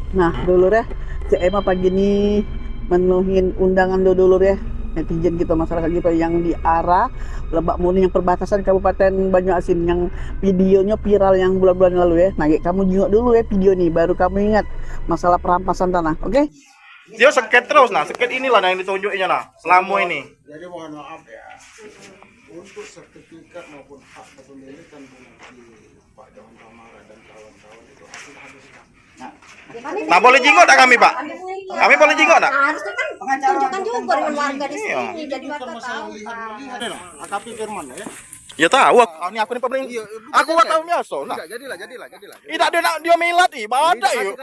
Nah, dulur ya, Cek Emma pagi ini menuhin undangan dulur ya, netizen kita, masyarakat kita yang di arah Lebak Murni yang perbatasan Kabupaten Banyuasin yang videonya viral yang bulan-bulan lalu ya. Nah, kamu jenguk dulu ya video nih, baru kamu ingat masalah perampasan tanah, oke? Dia seket terus, nah seket inilah yang ditunjuknya nah selama ini. Jadi mohon maaf ya, untuk sertifikat maupun hak kepemilikan di Pak Johan Tamara dan kawan-kawan itu sudah habiskan. Nah boleh jingok tak kami pak? Kami boleh jingok tak? Nah, harusnya kan tunjukkan juga dengan warga di sini, jadi warga tahu. AKP Firman ya. Ya tahu, ini aku ini pemerintah. Aku tahu biasa. Nah, Jadilah. tidak dia milat ibadah yuk.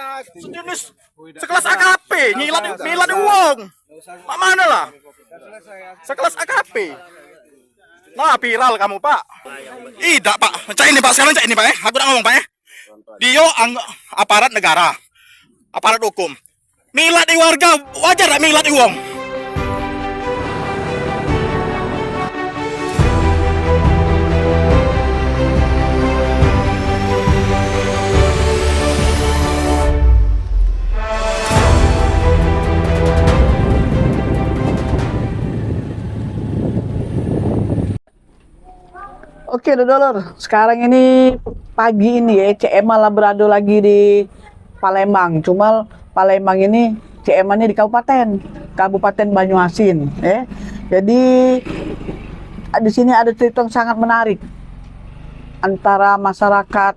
Sejenis sekelas AKP, milat uang. Mak mana lah? Sekelas AKP. Nah, viral kamu pak. Tidak pak, cak ini pak, sekarang cak ini pak ya. Aku nak ngomong pak ya. Dia aparat negara, aparat hukum. Milat di warga, wajar tak milat di uang? Oke, dulur. Sekarang ini pagi ini ya, CM malah berada lagi di Palembang. Cuma Palembang ini CM nya di Kabupaten Banyuasin, ya. Jadi di sini ada cerita yang sangat menarik antara masyarakat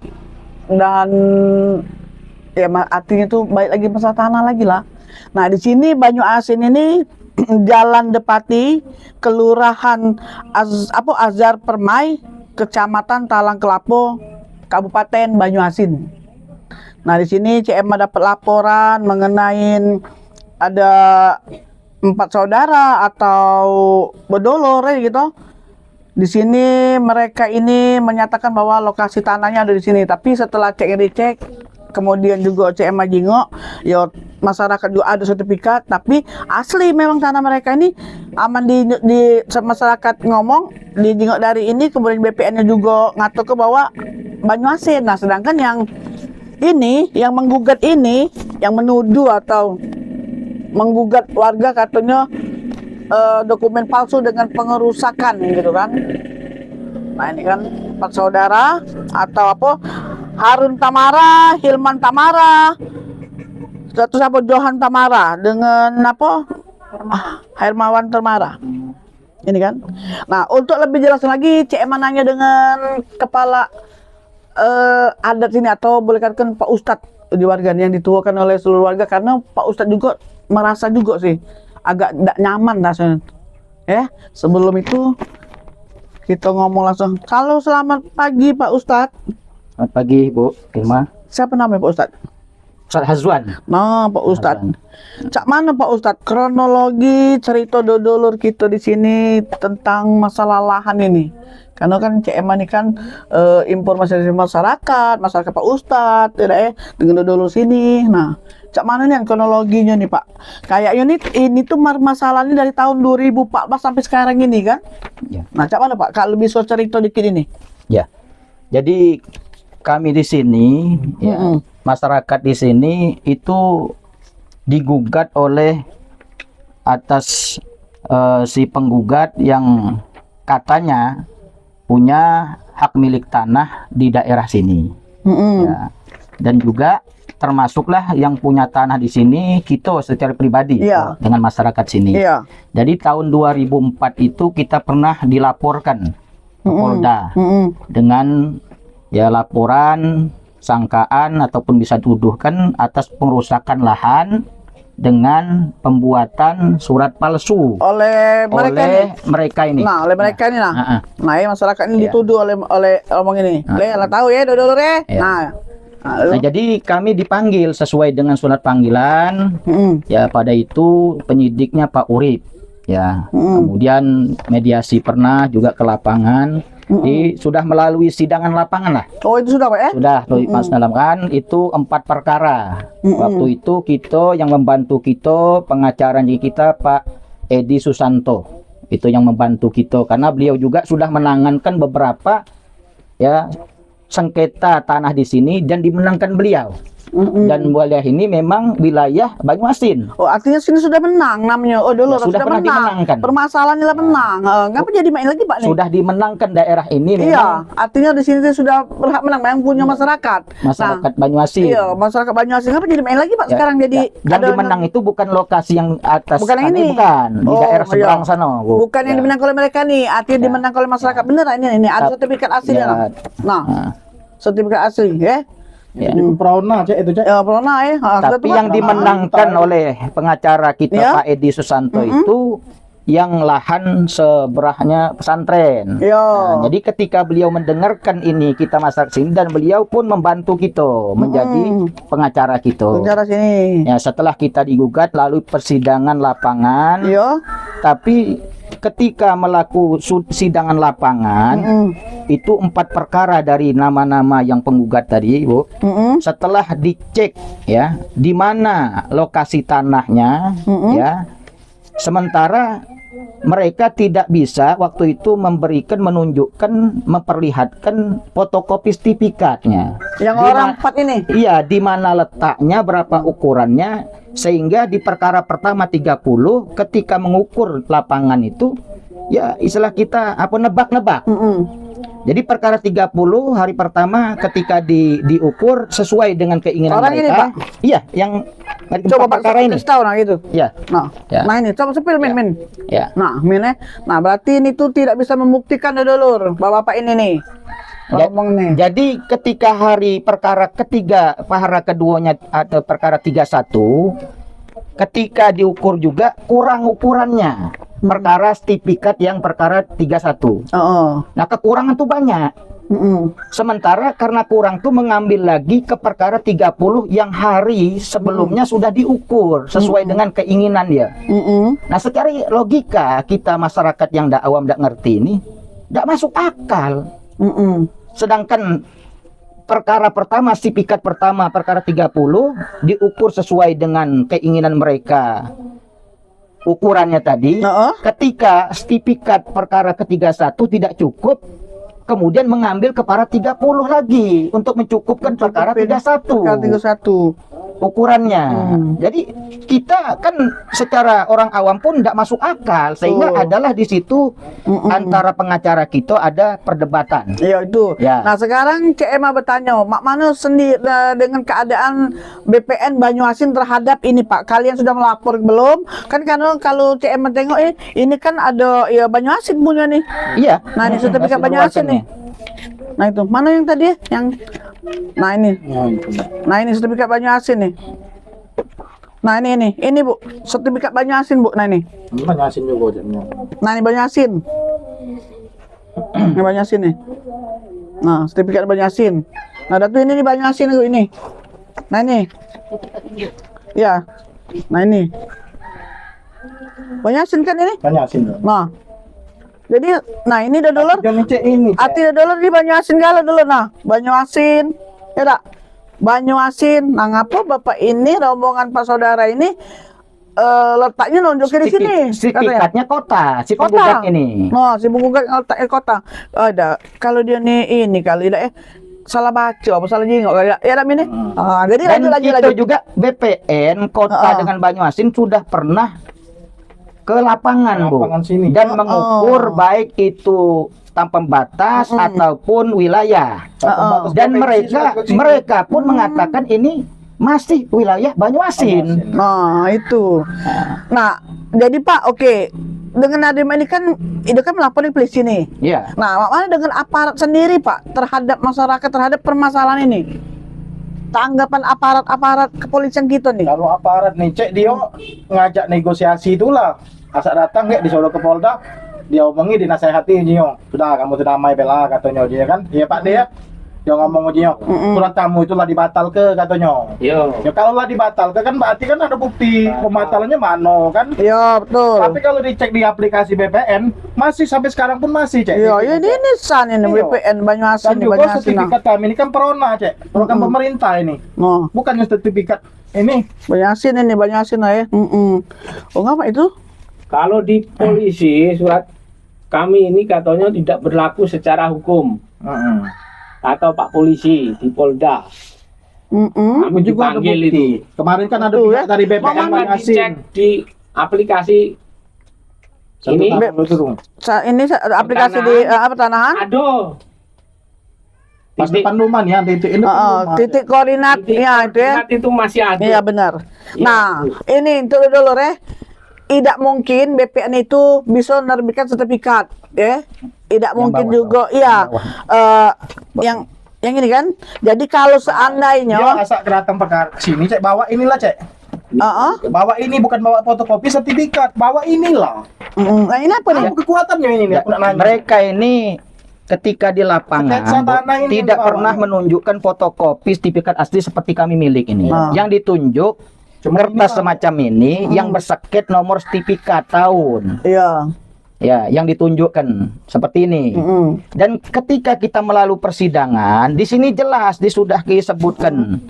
dan ya artinya itu baik lagi masalah tanah lagi lah. Nah, di sini Banyuasin ini Jalan Depati, Kelurahan Azhar Permai, Kecamatan Talang Kelapo, Kabupaten Banyuasin. Nah, di sini CM dapat laporan mengenai ada 4 saudara atau bedolor ya gitu. Di sini mereka ini menyatakan bahwa lokasi tanahnya ada di sini, tapi setelah cek, kemudian juga CM jingok, ya masyarakat juga ada sertifikat, tapi asli memang tanah mereka ini aman di masyarakat ngomong di jingok dari ini, kemudian BPN-nya juga ngatur ke bawah Banyuasin. Nah, sedangkan yang ini, yang menggugat ini, yang menuduh atau menggugat warga katanya dokumen palsu dengan pengerusakan gitu kan. Nah, ini kan 4 saudara atau apa? Harun Tamara, Hilman Tamara, terus apa Johan Tamara dengan apa? Hermawan Tamara. Ini kan. Nah, untuk lebih jelas lagi, CM nanya dengan kepala adat sini atau boleh katakan Pak Ustadz di warga yang dituakan oleh seluruh warga, karena Pak Ustadz juga merasa juga sih agak tidak nyaman rasanya. Ya, sebelum itu kita ngomong langsung. Halo, selamat pagi Pak Ustadz. Selamat pagi Bu Irma. Siapa namanya Pak Ustadz? Ustadz Hazwan. Nah, Pak Ustadz. Cak mana Pak Ustadz kronologi cerita dodolur kita di sini tentang masalah lahan ini? Karena kan CM ini kan informasi dari masyarakat Pak Ustadz, ya, dengan dodolur sini. Nah, cak mana nih kronologinya nih Pak? Kayaknya ini tuh masalahnya dari tahun 2014 sampai sekarang ini kan? Ya. Nah, cak mana Pak? Kalau bisa cerita dikit ini. Ya. Jadi kami di sini, ya, masyarakat di sini itu digugat oleh atas si penggugat yang katanya punya hak milik tanah di daerah sini. Ya. Dan juga termasuklah yang punya tanah di sini kita secara pribadi dengan masyarakat sini. Jadi tahun 2004 itu kita pernah dilaporkan ke Polda dengan ya laporan sangkaan ataupun bisa tuduhkan atas pengerusakan lahan dengan pembuatan surat palsu oleh mereka ini. Nah, oleh mereka ini nah. Nah, ya, masyarakat ini dituduh oleh omong ini. Lah tahu ya dodolur ya. Nah, jadi kami dipanggil sesuai dengan surat panggilan. Ya, pada itu penyidiknya Pak Urip. Ya, kemudian mediasi pernah juga ke lapangan. Sudah melalui sidangan lapangan lah. Oh, itu sudah Pak ya? Sudah, Mas dalam kan itu 4 perkara. Waktu itu kita yang membantu kita, pengacara kita Pak Edi Susanto. Itu yang membantu kita karena beliau juga sudah menangankan beberapa ya sengketa tanah di sini dan dimenangkan beliau. Dan wilayah ini memang wilayah Banyuasin. Oh, artinya sini sudah menang namanya. Oh, dulu Ya, sudah pernah dimenangkan. Permasalahannya lah menang. Ngapa jadi main lagi, Pak nih? Sudah dimenangkan daerah ini Iya, memang artinya di sini sudah berhak menang, yang punya masyarakat. masyarakat Banyuasin. Iya, masyarakat Banyuasin. Ngapa jadi main lagi, Pak? Ya, Sekarang jadi yang dimenang itu bukan lokasi yang atas Bukan yang sana, ini. bukan di Oh, daerah seberang iya. sana, Bu. Bukan yang Ya. dimenang oleh mereka nih, artinya dimenang oleh masyarakat. Bener ini ada sertifikat aslinya. Ya. Nah, Nah, sertifikat asli, ya. ya. Prona cek itu cek. Ya, pernah ya. Tapi yang dimenangkan oleh pengacara kita Ya. Pak Edi Susanto itu yang lahan seberahnya pesantren. Ya. Nah, jadi ketika beliau mendengarkan ini kita masyarakat sini dan beliau pun membantu kita menjadi pengacara kita. Penjara sini. Ya, setelah kita digugat lalu persidangan lapangan. Iya. Tapi ketika melakukan sidangan lapangan itu 4 perkara dari nama-nama yang penggugat tadi, Bu. Setelah dicek ya di mana lokasi tanahnya ya. Sementara mereka tidak bisa waktu itu menunjukkan, memperlihatkan fotokopi sertifikatnya. Yang Di orang ma- 4 ini. Iya, di mana letaknya, berapa ukurannya, sehingga di perkara pertama 30 ketika mengukur lapangan itu ya istilah kita apa nebak-nebak. Jadi perkara 30 hari pertama ketika diukur sesuai dengan keinginan Orang ini, mereka. Pak? Iya, yang Coba Pak perkara ini. kasih tahu nah gitu. Ya. Nah, Ya. nah ini coba sepil min. Ya. Nah, min ya. Nah, berarti ini tuh tidak bisa membuktikan dulur, Bapak ini nih. Ngomong nih. Jadi ketika hari perkara ketiga, perkara keduanya atau perkara 31, ketika diukur juga kurang ukurannya. Perkara sertifikat yang perkara 31. Oh. Nah, kekurangan tuh banyak. Sementara karena kurang tuh mengambil lagi ke perkara 30 yang hari sebelumnya sudah diukur sesuai dengan keinginan dia. Nah, secara logika kita masyarakat yang awam ndak ngerti ini ndak masuk akal. Sedangkan perkara pertama, sertifikat pertama perkara 30 diukur sesuai dengan keinginan mereka. Ukurannya tadi, ketika sertifikat perkara ke-31 tidak cukup, kemudian mengambil ke perkara 30 lagi untuk mencukupkan perkara 31. Perkara 31. Ukurannya. Jadi kita kan secara orang awam pun tidak masuk akal, sehingga adalah di situ antara pengacara kita ada perdebatan. Iya itu. Ya. Nah sekarang CMA bertanya, Mak Mano sendiri dengan keadaan BPN Banyuasin terhadap ini Pak, kalian sudah melapor belum? Kan karena kalau CMA tengok ini kan ada ya Banyuasin punya nih. Iya. Nah ini sertifikat Masih Banyuasin berlaku nih. Nah itu mana yang tadi yang nah ini. Nah ini sertifikat Banyuasin nih. Nah ini Bu, sertifikat Banyuasin Bu. Nah ini. Banyuasin juga jadinya. Nah ini Banyuasin. Ini Banyuasin nih. Nah, sertifikat Banyuasin. Nah, datu ini di Banyuasin itu ini. Nah ini. Ya. Nah ini. Banyuasin kan ini? Banyuasin. Nah. Jadi, nah ini dah dolar. Jangan cek ini. Arti dolar di Banyuasin galau dulu nah. Banyuasin. Ya tak? Banyuasin. Nah, ngapa Bapak ini rombongan Pak Saudara ini letaknya nunjukin di sini? Sertifikatnya kota, si Kota. penggugat ini. Oh, si penggugat letaknya kota. Ada. Kalau dia nih ini kali dah salah baca apa salah jengok kali ya dah ini. Jadi Dan lanjut itu juga BPN kota dengan Banyuasin sudah pernah ke lapangan, Bu, Lapangan sini. dan mengukur baik itu tanpa batas ataupun wilayah. Dan mereka pun mengatakan ini masih wilayah Banyuasin. Nah, itu. Nah, jadi Pak, oke. Dengan adem ini kan melapor di polisi nih. Iya. Nah, mana dengan aparat sendiri Pak terhadap masyarakat terhadap permasalahan ini? Tanggapan aparat kepolisian kita nih. Kalau aparat nih cek dia ngajak negosiasi itulah. Asal datang nggak disuruh ke Polda, dia omongi dinasehati Nyo. Sudah kamu sudah damai bela katanya dia kan. Iya Pak dia. Dia ngomong Nyo. Surat kamu itulah dibatal ke katanya. Yo. Ya kalau lah dibatal ke kan berarti kan ada bukti pembatalannya mano kan. Iya, betul. Tapi kalau dicek di aplikasi BPN masih sampai sekarang pun masih cek. Iya, ini san ini Iya. BPN Banyuasin Dan nih juga Banyuasin. sertifikat kami ini kan Prona cek. Program pemerintah ini. Nah, Bukannya sertifikat ini. Banyuasin ini Banyuasin lah ya. Oh, ngapa itu? Kalau di polisi surat kami ini katanya tidak berlaku secara hukum, atau Pak Polisi di Polda. Kami juga ada dipanggil bukti. itu. Kemarin kan ada Betul, pihak ya? dari BPN Mama Banyasin. dicek di aplikasi Satu ini tahun dulu tuh. Ini aplikasi di pertanahan. aduh. Pas depan rumah nih, titik ini rumah. Titik koordinat ya itu ya. koordinat itu masih ada. Iya benar. Iya, Nah, ini untuk dulu tidak mungkin BPN itu bisa menerbitkan sertifikat, ya. Tidak mungkin bawah, juga, iya. Yang ini kan. Jadi kalau Dia seandainya, asal kedatang perkara sini, cek bawa inilah cek. Bawa ini bukan bawa fotokopi sertifikat, bawa inilah. nah ini apa nih? Apa kekuatannya ini nih? Aku nak nanya. Mereka ini ketika di lapangan Sketsa tanah ini tidak yang pernah dibawa. menunjukkan fotokopi sertifikat asli seperti kami milik ini. Yang ditunjuk Cuma kertas inilah. semacam ini yang berseket nomor sertifikat tahun. Iya. Ya, yang ditunjukkan seperti ini. Dan ketika kita melalui persidangan, di sini jelas sudah disebutkan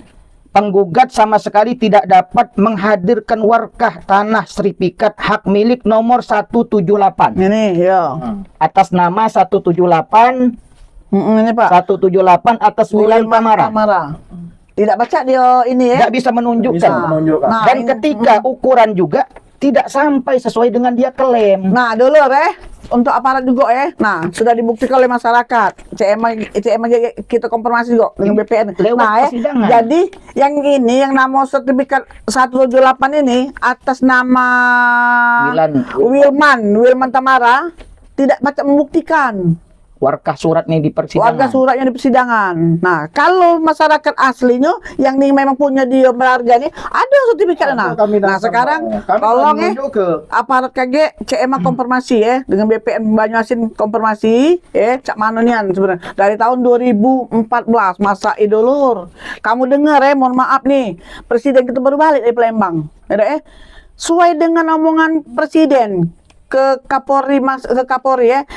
penggugat sama sekali tidak dapat menghadirkan warkah tanah sertifikat hak milik nomor 178 Ini ya. atas nama 178 Ini Pak. 178 atas wilayah Tamara. Tidak baca dia ini ya. Tidak bisa menunjukkan. Bisa menunjukkan. Nah, Dan ini- ketika ukuran juga tidak sampai sesuai dengan dia klaim. Nah, dulu untuk aparat juga Nah, sudah dibuktikan oleh masyarakat. CM aja kita konfirmasi juga dengan BPN. Lewat Nah, persidangan. jadi yang ini yang nama sertifikat 178 ini atas nama Wilman Tamara tidak baca membuktikan. Warkah suratnya di persidangan. Warga suratnya di persidangan. Nah, kalau masyarakat aslinya yang ini memang punya dia berharga nih, ada sertifikat. Nah, Kami nah datang, sekarang kami tolong menunjuk ke aparat KG CMA konfirmasi dengan BPN Banyuasin konfirmasi cak mana nian sebenarnya dari tahun 2014 masa idolur. Kamu dengar mohon maaf nih, presiden kita baru balik dari Palembang. Sesuai dengan omongan presiden ke Kapolri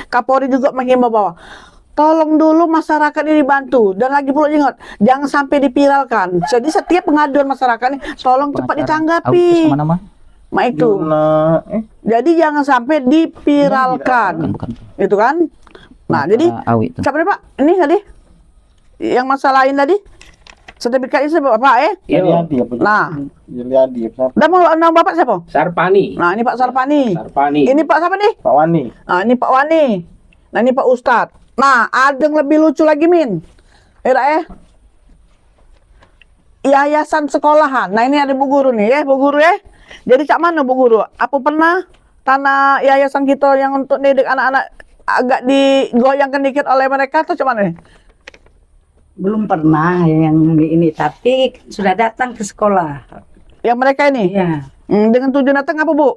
Kapolri juga menghimbau bahwa tolong dulu masyarakat ini dibantu dan lagi pula ingat jangan sampai dipiralkan. Jadi setiap pengaduan masyarakat ini tolong cepat ditanggapi. Mak itu. Jadi jangan sampai dipiralkan. Itu kan? Nah, jadi siapa nih Pak? Ini tadi yang masalah ini tadi sertifikat itu Bapak Yadi apa? Nah, Yadi apa? dan mau nama Bapak siapa? Sarpani. Nah, ini Pak Sarpani. Sarpani. Ini Pak siapa nih? Pak Wani. Nah, ini Pak Wani. Nah, ini Pak Ustadz. Nah, ada yang lebih lucu lagi, Min. Yayasan sekolahan. Nah, ini ada Bu Guru nih, Bu Guru Jadi, cak mana Bu Guru? Apa pernah tanah yayasan kita yang untuk didik anak-anak agak digoyangkan dikit oleh mereka atau cak mana nih? Belum pernah yang ini, tapi sudah datang ke sekolah. Yang mereka ini? Iya. Dengan tujuan datang apa, Bu?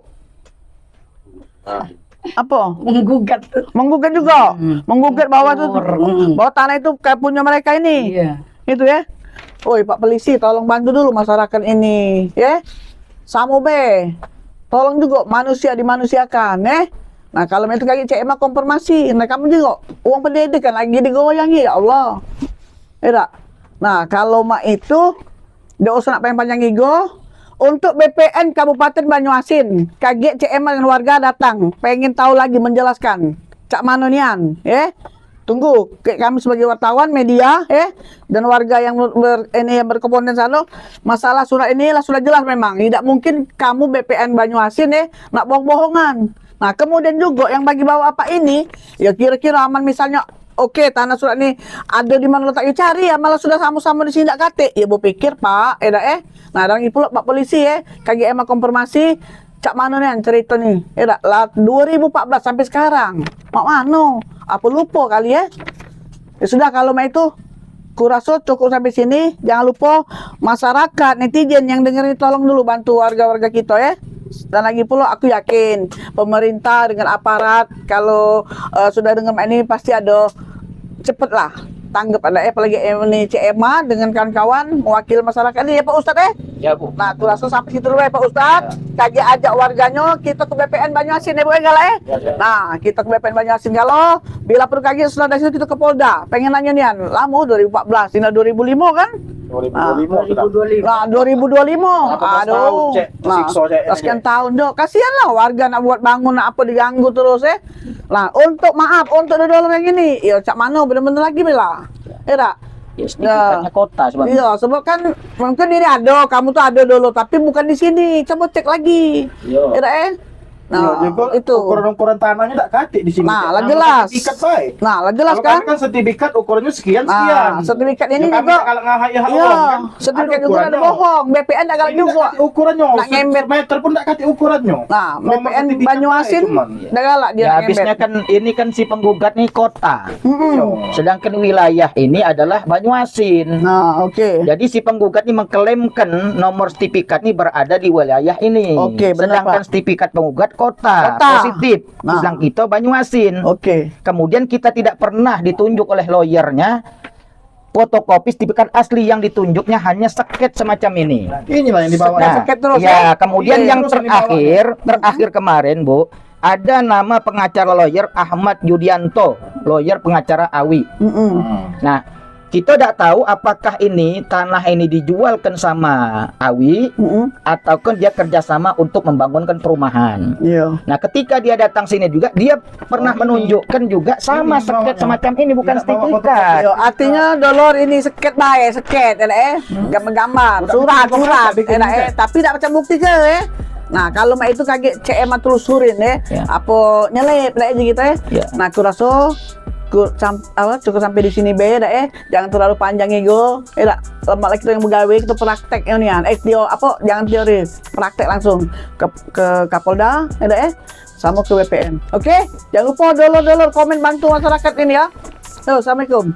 Apa? Menggugat. Menggugat juga. Menggugat bahwa bahwa tanah itu kayak punya mereka ini. Iya. Itu ya. Woi Pak Polisi, tolong bantu dulu masyarakat ini, Samo be. Tolong juga manusia dimanusiakan, Nah, kalau itu kayak CMA konfirmasi, nah kamu juga uang pendidikan lagi digoyangi, ya Allah. Nah, kalau mak itu nggak usah nak panjang ego. Untuk BPN Kabupaten Banyuasin, KG CMA dengan warga datang, pengen tahu lagi menjelaskan. Cak Manonian, Tunggu, kami sebagai wartawan, media, dan warga yang yang berkomponen sana, masalah surat ini sudah jelas memang. Tidak mungkin kamu BPN Banyuasin, nak bohong-bohongan. Nah, kemudian juga yang bagi bawa apa ini, ya kira-kira aman misalnya, oke, tanah surat ini ada di mana letaknya cari ya, malah sudah sama-sama di sini tidak kate. Ya, pikir Pak, Nah, dan pula Pak Polisi, KGM konfirmasi, cak mana nih cerita nih, 2014 sampai sekarang, mak mano, apa lupa kali ya sudah kalau mak itu, kurasa cukup sampai sini, jangan lupa masyarakat, netizen yang dengerin tolong dulu bantu warga-warga kita dan lagi pula aku yakin pemerintah dengan aparat kalau sudah dengar ini pasti ada cepet lah tanggap apalagi ini CMA dengan kawan-kawan mewakili masyarakat ini ya Pak Ustadz Ya, Bu. Nah, tuh langsung sampai situ dulu ya Pak Ustadz. Kaki ajak warganya kita ke BPN Banyuasin ya Bu Enggak Nah, kita ke BPN Banyuasin kalau bila perlu kaki setelah dari situ kita ke Polda. Pengen nanya nih lama 2014, ini 2005 kan? 2025 sudah. 2025. Nah, 2025. Aduh. Nah, sekian tahun dok. Kasihan lah warga nak buat bangun nak apa diganggu terus Nah, untuk maaf untuk dodol yang ini, ya cak mano bener-bener lagi bila. Ya, sertifikatnya kota sebenarnya. Iya, sebab kan mungkin ini ada, kamu tuh ada dulu, tapi bukan di sini. Coba cek lagi. Iya. Ya, nah, Iya, juga itu. ukuran-ukuran tanahnya tak katik di sini. Nah, lah Nama jelas. Sertifikat baik. Nah, lah jelas Kalau kan? kami kan sertifikat ukurannya sekian sekian. Nah, sertifikat ini Ya, kami juga. tak kalau ngahak ya Iya, orang kan. sertifikat Ada juga ada ukurannya. bohong. BPN tak galak Ini juga. tak katik ukurannya. Nak ngembet. Meter pun tak katik ukurannya. Nah, Nomor BPN sertifikat Banyuasin baik cuman. dah galak dia Ya nak habisnya ngembet. kan ini kan si penggugat nih kota. Mm-mm. Sedangkan wilayah ini adalah Banyuasin. Nah, oke. Jadi si penggugat ini mengklaimkan nomor sertifikat ini berada di wilayah ini. Oke, benar, Sedangkan Pak. sertifikat penggugat kota, Kota. positif. Nah. Sedang kita Banyuasin. Oke. Kemudian kita tidak pernah ditunjuk oleh lawyernya fotokopi sertifikat asli, yang ditunjuknya hanya seket semacam ini. Inilah yang dibawa. Nah, seket terus, ya, ya? kemudian Iya, yang terus yang terakhir kemarin, Bu, ada nama pengacara lawyer Ahmad Yudianto, lawyer pengacara Awi. Mm-mm. Nah, kita tidak tahu apakah ini tanah ini dijualkan sama Awi Mm-mm. ataukah dia kerjasama untuk membangunkan perumahan. Iya. Nah, ketika dia datang sini juga, dia pernah menunjukkan juga sama Ini seket bawanya. semacam ini, bukan Tidak bawa sertifikat. Yo, artinya dolor ini seket baik, seket, gambar-gambar, surat, bikin tapi tak macam bukti ke, Nah, kalau mak itu kaget CM telusurin Ya. apa nyelip aja gitu Ya. Nah, aku rasa cukup sampai di sini be jangan terlalu panjang ego lama lagi kita yang begawe kita praktek ini jangan teori, praktek langsung ke Kapolda sama ke WPN. Oke, jangan lupa dolor komen bantu masyarakat ini ya. Assalamualaikum.